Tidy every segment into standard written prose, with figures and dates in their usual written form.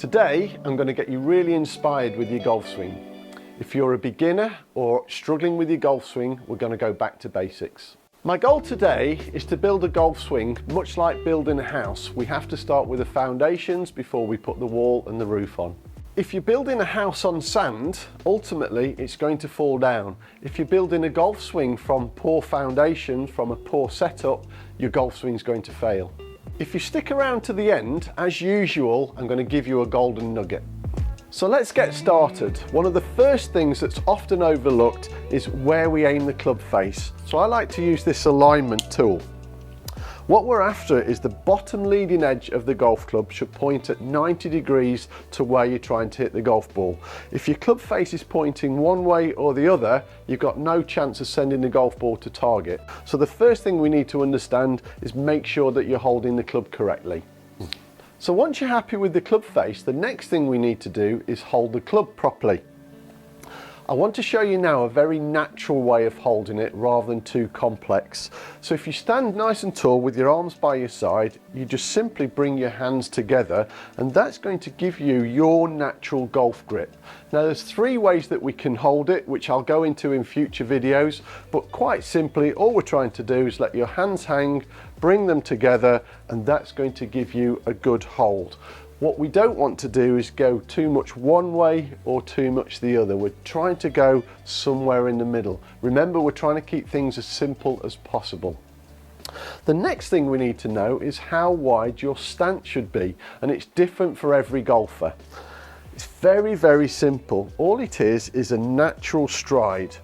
Today, I'm going to get you really inspired with your golf swing. If you're a beginner or struggling with your golf swing, we're going to go back to basics. My goal today is to build a golf swing much like building a house. We have to start with the foundations before we put the wall and the roof on. If you're building a house on sand, ultimately it's going to fall down. If you're building a golf swing from poor foundations, from a poor setup, your golf swing is going to fail. If you stick around to the end, as usual, I'm going to give you a golden nugget. So let's get started. One of the first things that's often overlooked is where we aim the club face. So I like to use this alignment tool. What we're after is the bottom leading edge of the golf club should point at 90 degrees to where you're trying to hit the golf ball. If your club face is pointing one way or the other, you've got no chance of sending the golf ball to target. So the first thing we need to understand is make sure that you're holding the club correctly. So once you're happy with the club face, the next thing we need to do is hold the club properly. I want to show you now a very natural way of holding it rather than too complex. So if you stand nice and tall with your arms by your side, you just simply bring your hands together and that's going to give you your natural golf grip. Now there's three ways that we can hold it, which I'll go into in future videos, but quite simply all we're trying to do is let your hands hang, bring them together, and that's going to give you a good hold. What we don't want to do is go too much one way or too much the other. We're trying to go somewhere in the middle. Remember, we're trying to keep things as simple as possible. The next thing we need to know is how wide your stance should be, and it's different for every golfer. It's very, very simple. All it is a natural stride.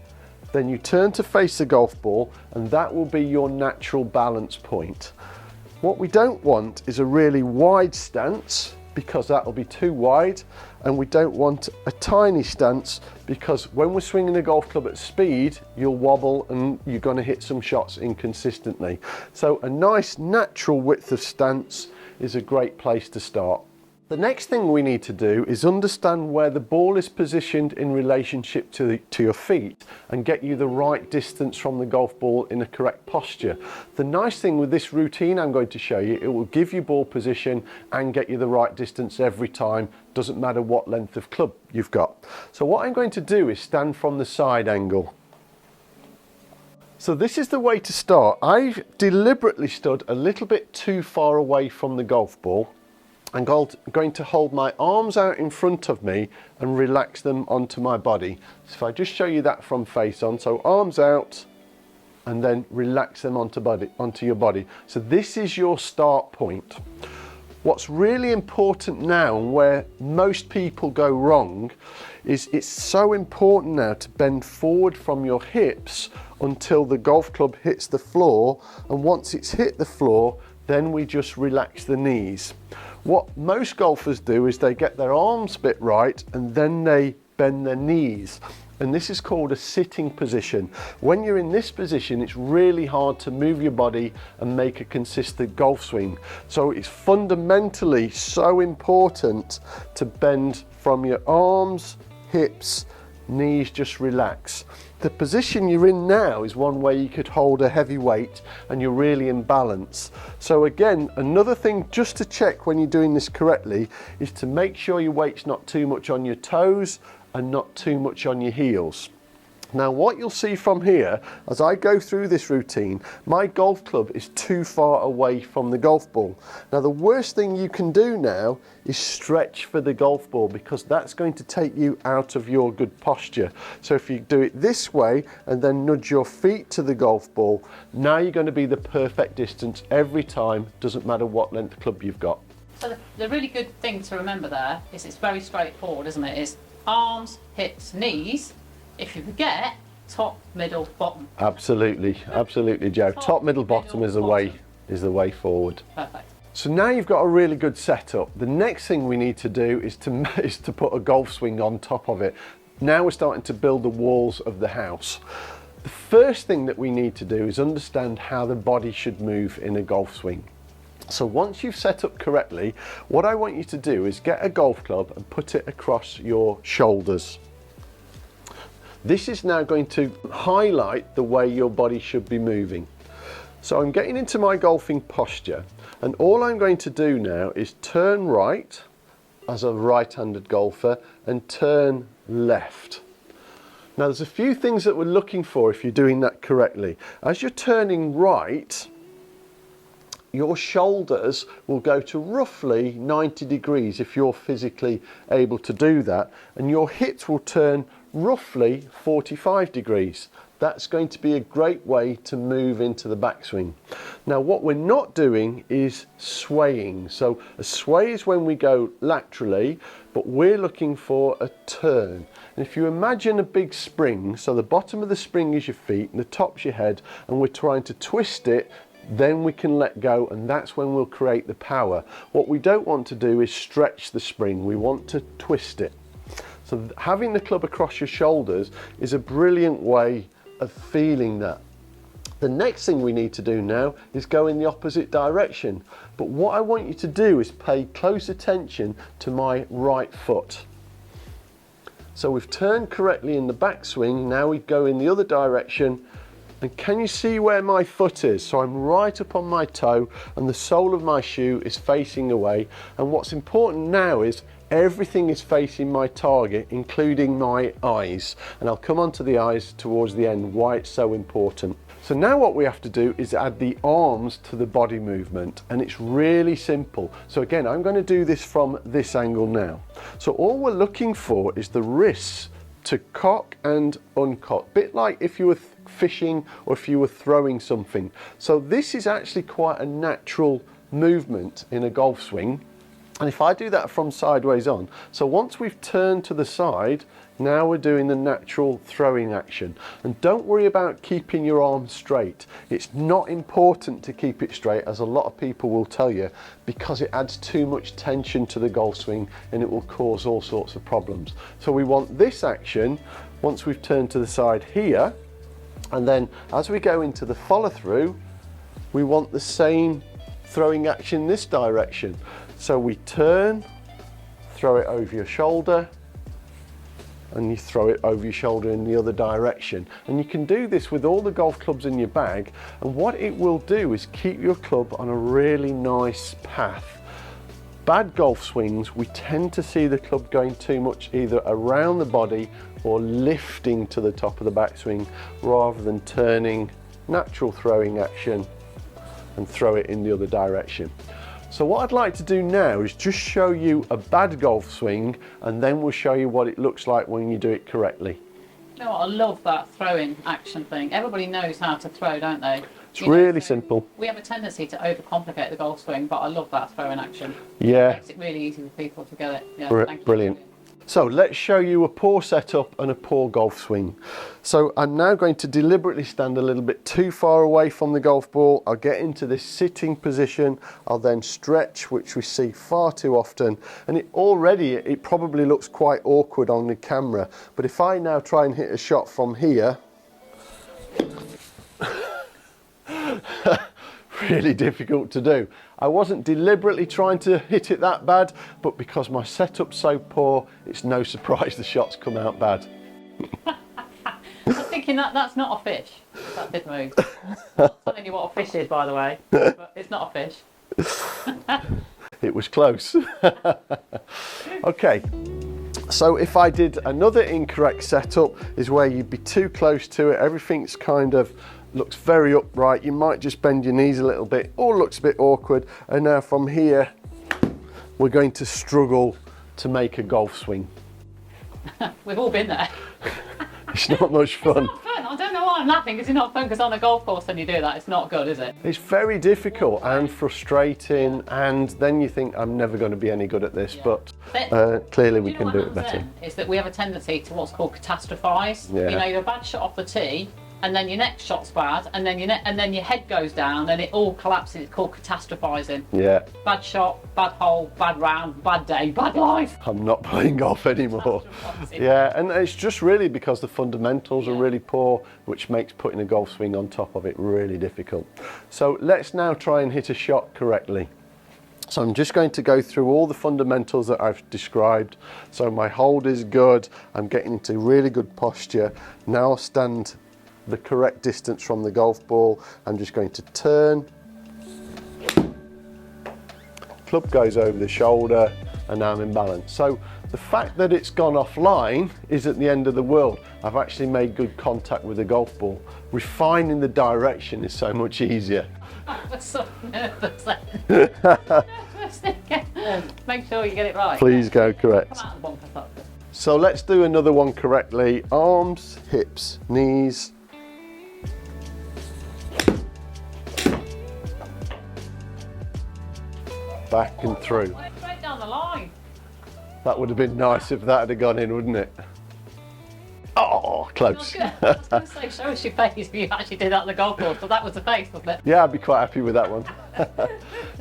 Then you turn to face the golf ball and that will be your natural balance point. What we don't want is a really wide stance, because that will be too wide, and we don't want a tiny stance because when we're swinging the golf club at speed, you'll wobble and you're going to hit some shots inconsistently. So a nice natural width of stance is a great place to start. The next thing we need to do is understand where the ball is positioned in relationship to your feet and get you the right distance from the golf ball in a correct posture. The nice thing with this routine I'm going to show you, it will give you ball position and get you the right distance every time, doesn't matter what length of club you've got. So what I'm going to do is stand from the side angle. So this is the way to start. I've deliberately stood a little bit too far away from the golf ball. I'm going to hold my arms out in front of me and relax them onto my body. So if I just show you that from face on, so arms out and then relax them onto your body. So this is your start point. What's really important now, and where most people go wrong, is it's so important now to bend forward from your hips until the golf club hits the floor, and once it's hit the floor, then we just relax the knees. What most golfers do is they get their arms a bit right and then they bend their knees. And this is called a sitting position. When you're in this position, it's really hard to move your body and make a consistent golf swing. So it's fundamentally so important to bend from your arms, hips, knees, just relax. The position you're in now is one where you could hold a heavy weight and you're really in balance. So again, another thing just to check when you're doing this correctly is to make sure your weight's not too much on your toes and not too much on your heels. Now what you'll see from here, as I go through this routine, my golf club is too far away from the golf ball. Now the worst thing you can do now is stretch for the golf ball, because that's going to take you out of your good posture. So if you do it this way and then nudge your feet to the golf ball, now you're going to be the perfect distance every time, doesn't matter what length club you've got. So the really good thing to remember there is it's very straightforward, isn't it? It's arms, hips, knees. If you forget, top, middle, bottom. Absolutely, absolutely, Joe. Top, middle, bottom is the way forward. Perfect. So now you've got a really good setup. The next thing we need to do is to put a golf swing on top of it. Now we're starting to build the walls of the house. The first thing that we need to do is understand how the body should move in a golf swing. So once you've set up correctly, what I want you to do is get a golf club and put it across your shoulders. This is now going to highlight the way your body should be moving. So I'm getting into my golfing posture, and all I'm going to do now is turn right as a right-handed golfer and turn left. Now there's a few things that we're looking for if you're doing that correctly. As you're turning right, your shoulders will go to roughly 90 degrees if you're physically able to do that, and your hips will turn roughly 45 degrees. That's going to be a great way to move into the backswing. Now what we're not doing is swaying. So a sway is when we go laterally, but we're looking for a turn. And if you imagine a big spring, so the bottom of the spring is your feet and the top's your head, and we're trying to twist it, then we can let go, and that's when we'll create the power. What we don't want to do is stretch the spring, we want to twist it. So having the club across your shoulders is a brilliant way of feeling that. The next thing we need to do now is go in the opposite direction. But what I want you to do is pay close attention to my right foot. So we've turned correctly in the backswing, now we go in the other direction. And can you see where my foot is? So I'm right up on my toe and the sole of my shoe is facing away. And what's important now is everything is facing my target, including my eyes. And I'll come on to the eyes towards the end, why it's so important. So now what we have to do is add the arms to the body movement, and it's really simple. So again, I'm going to do this from this angle now. So all we're looking for is the wrists to cock and uncock, bit like if you were fishing or if you were throwing something. So this is actually quite a natural movement in a golf swing. And if I do that from sideways on, so once we've turned to the side, now we're doing the natural throwing action. And don't worry about keeping your arms straight. It's not important to keep it straight, as a lot of people will tell you, because it adds too much tension to the golf swing and it will cause all sorts of problems. So we want this action once we've turned to the side here, and then as we go into the follow through, we want the same throwing action this direction. So we turn, throw it over your shoulder, and you throw it over your shoulder in the other direction. And you can do this with all the golf clubs in your bag, and what it will do is keep your club on a really nice path. Bad golf swings, we tend to see the club going too much either around the body or lifting to the top of the backswing rather than turning, natural throwing action, and throw it in the other direction. So what I'd like to do now is just show you a bad golf swing, and then we'll show you what it looks like when you do it correctly. You know what, I love that throwing action thing. Everybody knows how to throw, don't they? It's really simple. We have a tendency to overcomplicate the golf swing, but I love that throwing action. Yeah. It makes it really easy for people to get it. Yeah, thank you. Brilliant. So let's show you a poor setup and a poor golf swing. So I'm now going to deliberately stand a little bit too far away from the golf ball. I'll get into this sitting position. I'll then stretch, which we see far too often. And it probably looks quite awkward on the camera. But if I now try and hit a shot from here, really difficult to do. I wasn't deliberately trying to hit it that bad, but because my setup's so poor, it's no surprise the shots come out bad. I'm thinking that's not a fish. That did move. I'm telling you what a fish is, by the way, but it's not a fish. It was close. Okay, so if I did another incorrect setup, is where you'd be too close to it, everything's kind of looks very upright, you might just bend your knees a little bit, or looks a bit awkward, and now from here we're going to struggle to make a golf swing. We've all been there. It's not much fun. It's not fun. I don't know why I'm laughing, because you're not fun, because on a golf course and you do that, it's not good, is it? It's very difficult and frustrating, and then you think I'm never going to be any good at this, but clearly we can do it better. Is that we have a tendency to what's called catastrophize. Yeah. You know, you're a bad shot off the tee, and then your next shot's bad, and then your head goes down, and it all collapses. It's called catastrophizing. Yeah. Bad shot, bad hole, bad round, bad day, bad life. I'm not playing golf anymore. Yeah, and it's just really because the fundamentals are really poor, which makes putting a golf swing on top of it really difficult. So let's now try and hit a shot correctly. So I'm just going to go through all the fundamentals that I've described. So my hold is good, I'm getting into really good posture. Now I'll stand the correct distance from the golf ball. I'm just going to turn, club goes over the shoulder, and now I'm in balance. So the fact that it's gone offline isn't the end of the world. I've actually made good contact with the golf ball. Refining the direction is so much easier. I was so nervous then. Make sure you get it right. Please go correct. Come out of the bunker first. So let's do another one correctly. Arms, hips, knees. Back and through. Went straight down the line. That would have been nice if that had gone in, wouldn't it? Oh, close. I was going to say, show us your face if you actually did that on the golf course, but that was the face, wasn't it? Yeah, I'd be quite happy with that one.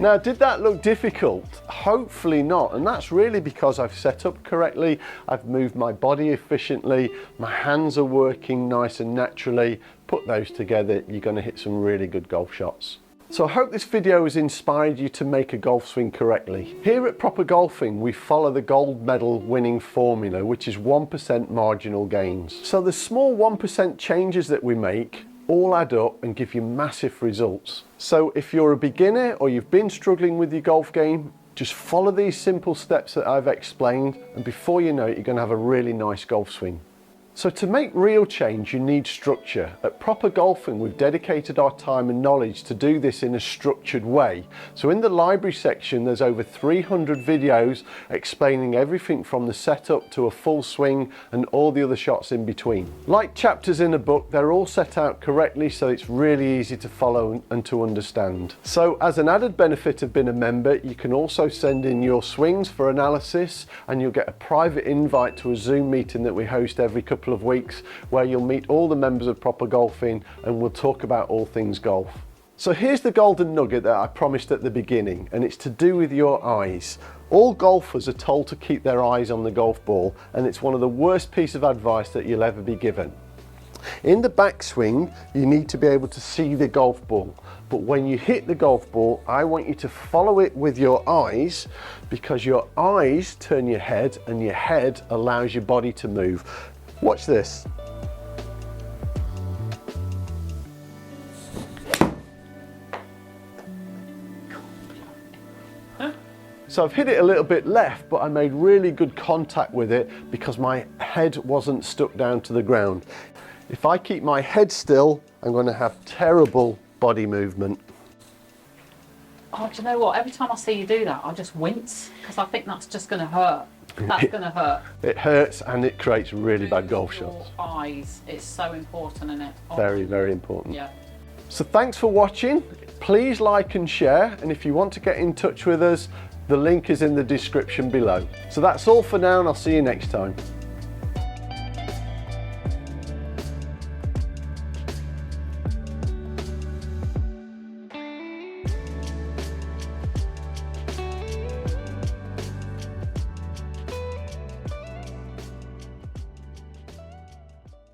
Now, did that look difficult? Hopefully not, and that's really because I've set up correctly, I've moved my body efficiently, my hands are working nice and naturally. Put those together, you're going to hit some really good golf shots. So I hope this video has inspired you to make a golf swing correctly. Here at Proper Golfing, we follow the gold medal winning formula, which is 1% marginal gains. So the small 1% changes that we make all add up and give you massive results. So if you're a beginner or you've been struggling with your golf game, just follow these simple steps that I've explained, and before you know it, you're going to have a really nice golf swing. So to make real change, you need structure. At Proper Golfing, we've dedicated our time and knowledge to do this in a structured way. So in the library section, there's over 300 videos explaining everything from the setup to a full swing and all the other shots in between. Like chapters in a book, they're all set out correctly, so it's really easy to follow and to understand. So as an added benefit of being a member, you can also send in your swings for analysis, and you'll get a private invite to a Zoom meeting that we host every couple of weeks, where you'll meet all the members of Proper Golfing and we'll talk about all things golf. So here's the golden nugget that I promised at the beginning, and it's to do with your eyes. All golfers are told to keep their eyes on the golf ball, and it's one of the worst pieces of advice that you'll ever be given. In the backswing, you need to be able to see the golf ball. But when you hit the golf ball, I want you to follow it with your eyes, because your eyes turn your head and your head allows your body to move. Watch this. So I've hit it a little bit left, but I made really good contact with it because my head wasn't stuck down to the ground. If I keep my head still, I'm going to have terrible body movement. Oh, do you know what? Every time I see you do that, I just wince, because I think that's just going to hurt. That's going to hurt. It hurts and it creates really bad golf Your shots. eyes, it's so important, isn't it? Oh, Very, very important. yeah. So thanks for watching. Please like and share, and if you want to get in touch with us, the link is in the description below. So that's all for now, and I'll see you next time.